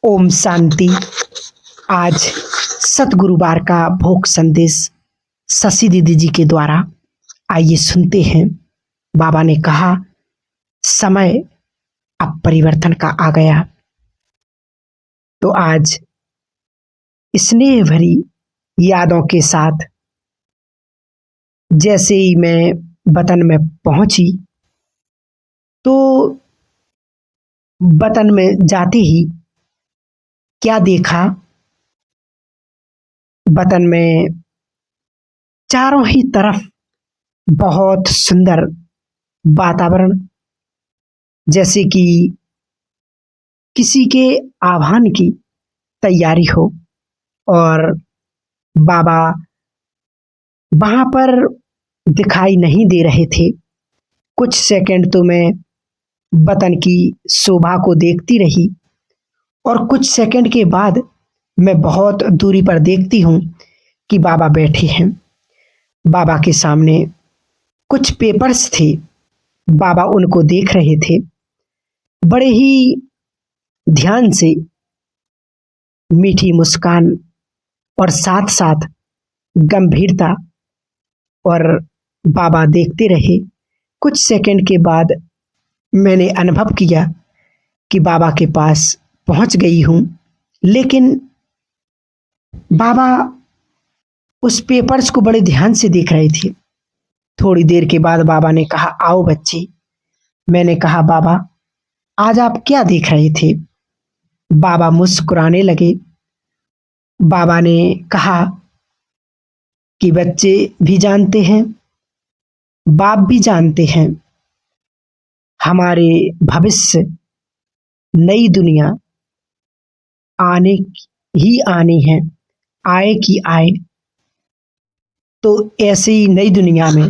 ओम शांति। आज सतगुरुवार का भोग संदेश शशि दीदी जी के द्वारा आइए सुनते हैं। बाबा ने कहा, समय अब परिवर्तन का आ गया। तो आज स्नेह भरी यादों के साथ जैसे ही मैं वतन में पहुंची तो वतन में जाते ही क्या देखा, वतन में चारों ही तरफ बहुत सुंदर वातावरण, जैसे कि किसी के आह्वान की तैयारी हो। और बाबा वहां पर दिखाई नहीं दे रहे थे। कुछ सेकंड तो मैं वतन की शोभा को देखती रही और कुछ सेकंड के बाद मैं बहुत दूरी पर देखती हूँ कि बाबा बैठे हैं। बाबा के सामने कुछ पेपर्स थे, बाबा उनको देख रहे थे। बड़े ही ध्यान से, मीठी मुस्कान और साथ साथ गंभीरता, और बाबा देखते रहे। कुछ सेकंड के बाद मैंने अनुभव किया कि बाबा के पास पहुंच गई हूं, लेकिन बाबा उस पेपर्स को बड़े ध्यान से देख रहे थे। थोड़ी देर के बाद बाबा ने कहा, आओ बच्चे। मैंने कहा, बाबा आज आप क्या देख रहे थे? बाबा मुस्कुराने लगे। बाबा ने कहा कि बच्चे भी जानते हैं, बाप भी जानते हैं, हमारे भविष्य नई दुनिया आने ही आनी है, आए कि आए। तो ऐसी नई दुनिया में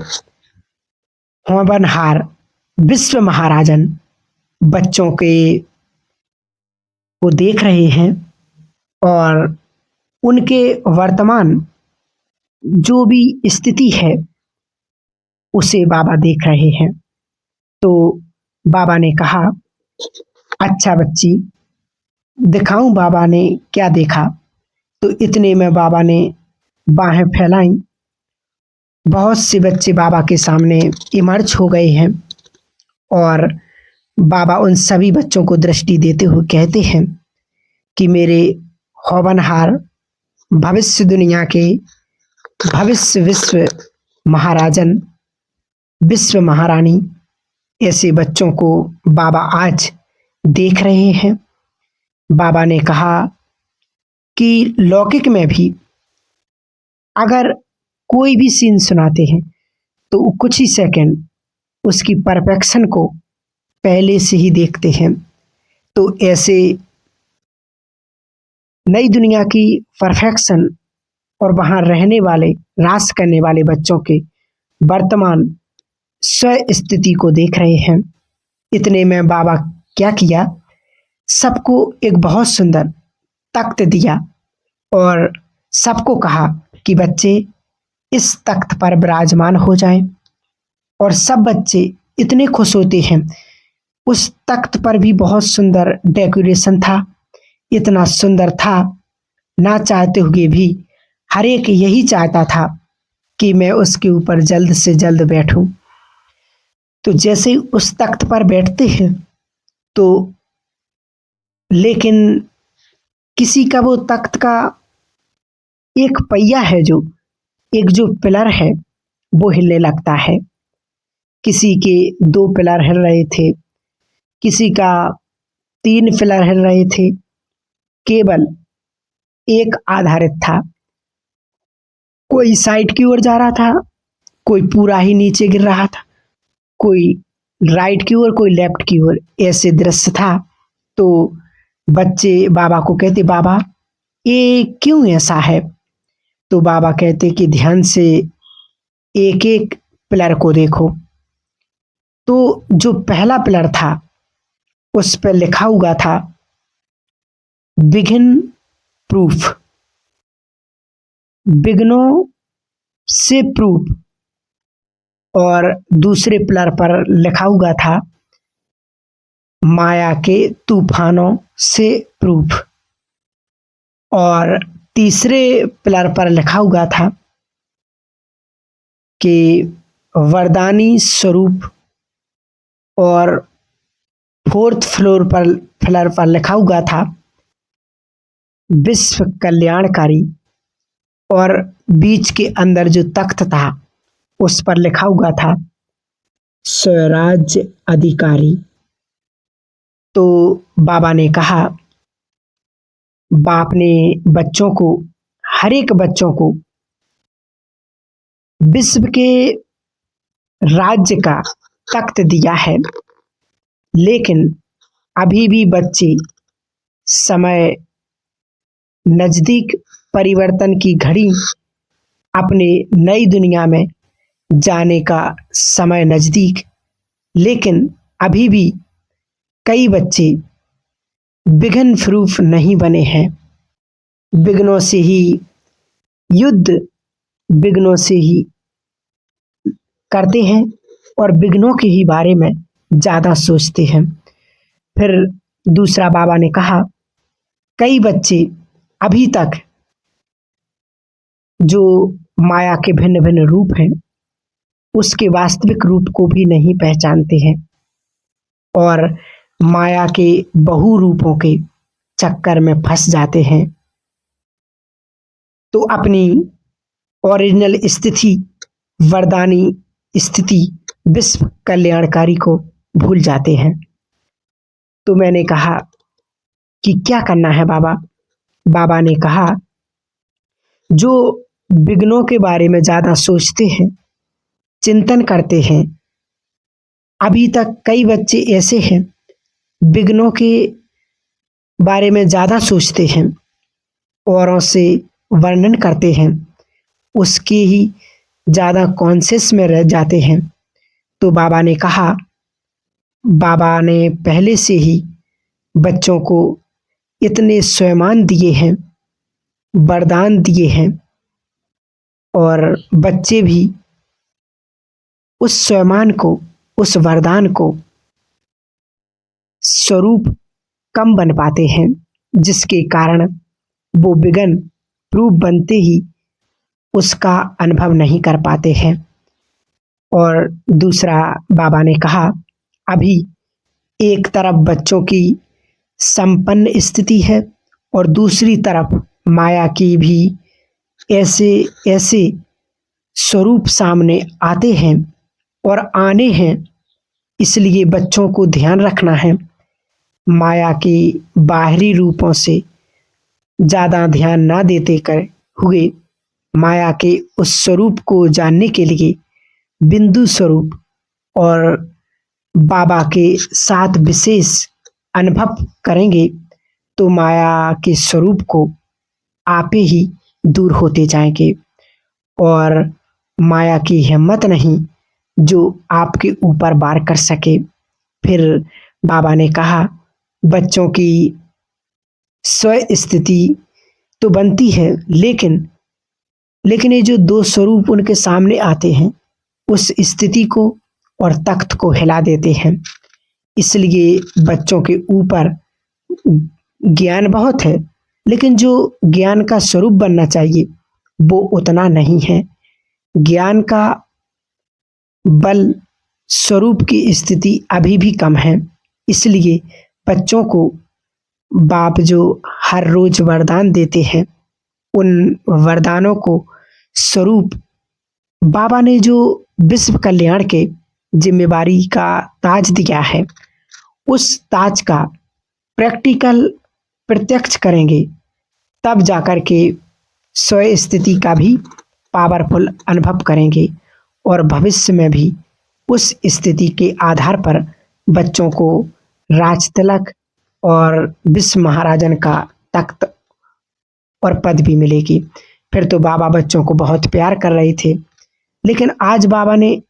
होनहार विश्व महाराजन बच्चों के को देख रहे हैं और उनके वर्तमान जो भी स्थिति है उसे बाबा देख रहे हैं। तो बाबा ने कहा, अच्छा बच्ची, दिखाऊं बाबा ने क्या देखा? तो इतने में बाबा ने बाहें फैलाई। बहुत से बच्चे बाबा के सामने इमर्ज हो गए हैं और बाबा उन सभी बच्चों को दृष्टि देते हुए कहते हैं कि मेरे होनहार भविष्य दुनिया के भविष्य विश्व महाराजन, विश्व महारानी, ऐसे बच्चों को बाबा आज देख रहे हैं। बाबा ने कहा कि लौकिक में भी अगर कोई भी सीन सुनाते हैं तो कुछ ही सेकंड उसकी परफेक्शन को पहले से ही देखते हैं। तो ऐसे नई दुनिया की परफेक्शन और वहां रहने वाले, राज करने वाले बच्चों के वर्तमान स्व स्थिति को देख रहे हैं। इतने में बाबा क्या किया, सबको एक बहुत सुंदर तख्त दिया और सबको कहा कि बच्चे इस तख्त पर विराजमान हो जाएं। और सब बच्चे इतने खुश होते हैं। उस तख्त पर भी बहुत सुंदर डेकोरेशन था, इतना सुंदर था, ना चाहते हुए भी हर एक यही चाहता था कि मैं उसके ऊपर जल्द से जल्द बैठूं। तो जैसे ही उस तख्त पर बैठते हैं तो लेकिन किसी का वो तख्त का एक पहिया है, जो एक जो पिलर है वो हिलने लगता है। किसी के 2 पिलर हिल रहे थे, किसी का 3 पिलर हिल रहे थे, केवल एक आधारित था। कोई साइड की ओर जा रहा था, कोई पूरा ही नीचे गिर रहा था, कोई राइट की ओर, कोई लेफ्ट की ओर, ऐसे दृश्य था। तो बच्चे बाबा को कहते, बाबा ये क्यों ऐसा है? तो बाबा कहते कि ध्यान से एक एक पिलर को देखो। तो जो पहला पिलर था उस पर लिखा हुआ था बिगिन प्रूफ, विघ्नों से प्रूफ। और दूसरे पिलर पर लिखा हुआ था माया के तूफानों से प्रूफ। और तीसरे पिलर पर लिखा हुआ था कि वरदानी स्वरूप, और फोर्थ पिलर पर लिखा हुआ था विश्व कल्याणकारी, और बीच के अंदर जो तख्त था उस पर लिखा हुआ था स्वराज्य अधिकारी। तो बाबा ने कहा, बाप ने बच्चों को, हर एक बच्चों को विश्व के राज्य का तख्त दिया है, लेकिन अभी भी बच्चे समय नजदीक, परिवर्तन की घड़ी, अपने नई दुनिया में जाने का समय नजदीक, लेकिन अभी भी कई बच्चे विघ्न प्रूफ नहीं बने हैं। विघ्नों से ही युद्ध, विघ्नों से ही करते हैं और विघ्नों के ही बारे में ज्यादा सोचते हैं। फिर दूसरा बाबा ने कहा, कई बच्चे अभी तक जो माया के भिन्न भिन्न रूप हैं उसके वास्तविक रूप को भी नहीं पहचानते हैं और माया के बहु रूपों के चक्कर में फंस जाते हैं। तो अपनी ओरिजिनल स्थिति, वरदानी स्थिति, विश्व कल्याणकारी को भूल जाते हैं। तो मैंने कहा कि क्या करना है बाबा? बाबा ने कहा, जो विघ्नों के बारे में ज्यादा सोचते हैं, चिंतन करते हैं, अभी तक कई बच्चे ऐसे हैं विघ्नों के बारे में ज्यादा सोचते हैं, औरों से वर्णन करते हैं, उसके ही ज्यादा कॉन्शियस में रह जाते हैं। तो बाबा ने कहा, बाबा ने पहले से ही बच्चों को इतने स्वयमान दिए हैं, वरदान दिए हैं, और बच्चे भी उस स्वयमान को, उस वरदान को स्वरूप कम बन पाते हैं, जिसके कारण वो विघ्न प्रूफ बनते ही उसका अनुभव नहीं कर पाते हैं। और दूसरा बाबा ने कहा, अभी एक तरफ बच्चों की संपन्न स्थिति है और दूसरी तरफ माया की भी ऐसे ऐसे स्वरूप सामने आते हैं और आने हैं, इसलिए बच्चों को ध्यान रखना है। माया के बाहरी रूपों से ज्यादा ध्यान ना देते कर हुए माया के उस स्वरूप को जानने के लिए बिंदु स्वरूप और बाबा के साथ विशेष अनुभव करेंगे तो माया के स्वरूप को आपे ही दूर होते जाएंगे और माया की हिम्मत नहीं जो आपके ऊपर वार कर सके। फिर बाबा ने कहा, बच्चों की स्व स्थिति तो बनती है, लेकिन ये जो दो स्वरूप उनके सामने आते हैं उस स्थिति को और तख्त को हिला देते हैं। इसलिए बच्चों के ऊपर ज्ञान बहुत है, लेकिन जो ज्ञान का स्वरूप बनना चाहिए वो उतना नहीं है। ज्ञान का बल, स्वरूप की स्थिति अभी भी कम है। इसलिए बच्चों को बाप जो हर रोज वरदान देते हैं, उन वरदानों को स्वरूप बाबा ने जो विश्व कल्याण के जिम्मेवारी का ताज दिया है, उस ताज का प्रैक्टिकल प्रत्यक्ष करेंगे, तब जाकर के स्व स्थिति का भी पावरफुल अनुभव करेंगे और भविष्य में भी उस स्थिति के आधार पर बच्चों को राज तिलक और विश्व महाराजन का तख्त और पद भी मिलेगी। फिर तो बाबा बच्चों को बहुत प्यार कर रहे थे, लेकिन आज बाबा ने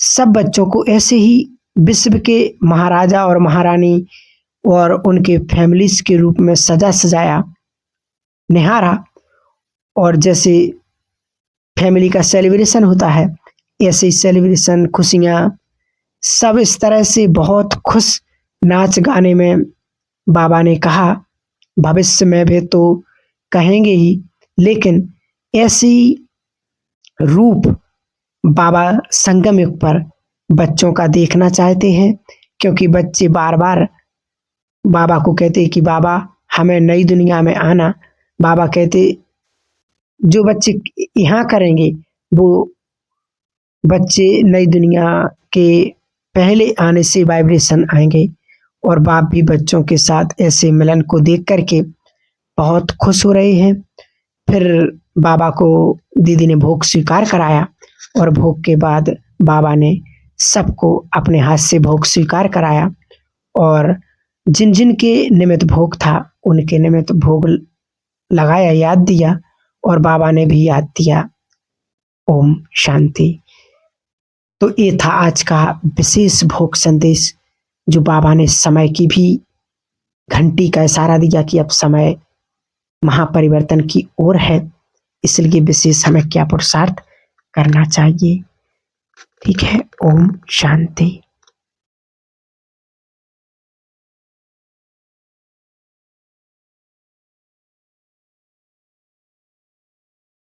सब बच्चों को ऐसे ही विश्व के महाराजा और महारानी और उनके फैमिलीज के रूप में सजा सजाया, निहारा, और जैसे फैमिली का सेलिब्रेशन होता है ऐसे ही सेलिब्रेशन, खुशियाँ, सब इस तरह से बहुत खुश नाच गाने में बाबा ने कहा भविष्य में भी तो कहेंगे ही, लेकिन ऐसी रूप बाबा संगम युग पर बच्चों का देखना चाहते हैं, क्योंकि बच्चे बार बार बाबा को कहते कि बाबा हमें नई दुनिया में आना। बाबा कहते जो बच्चे यहाँ करेंगे वो बच्चे नई दुनिया के पहले आने से वाइब्रेशन आएंगे। और बाप भी बच्चों के साथ ऐसे मिलन को देख करके बहुत खुश हो रहे हैं। फिर बाबा को दीदी ने भोग स्वीकार कराया और भोग के बाद बाबा ने सबको अपने हाथ से भोग स्वीकार कराया और जिन जिन के निमित्त भोग था उनके निमित्त भोग लगाया, याद दिया और बाबा ने भी याद दिया। ओम शांति। तो ये था आज का विशेष भोग संदेश, जो बाबा ने समय की भी घंटी का इशारा दिया कि अब समय महापरिवर्तन की ओर है, इसलिए विशेष हमें क्या पुरुषार्थ करना चाहिए। ठीक है, ओम शांति।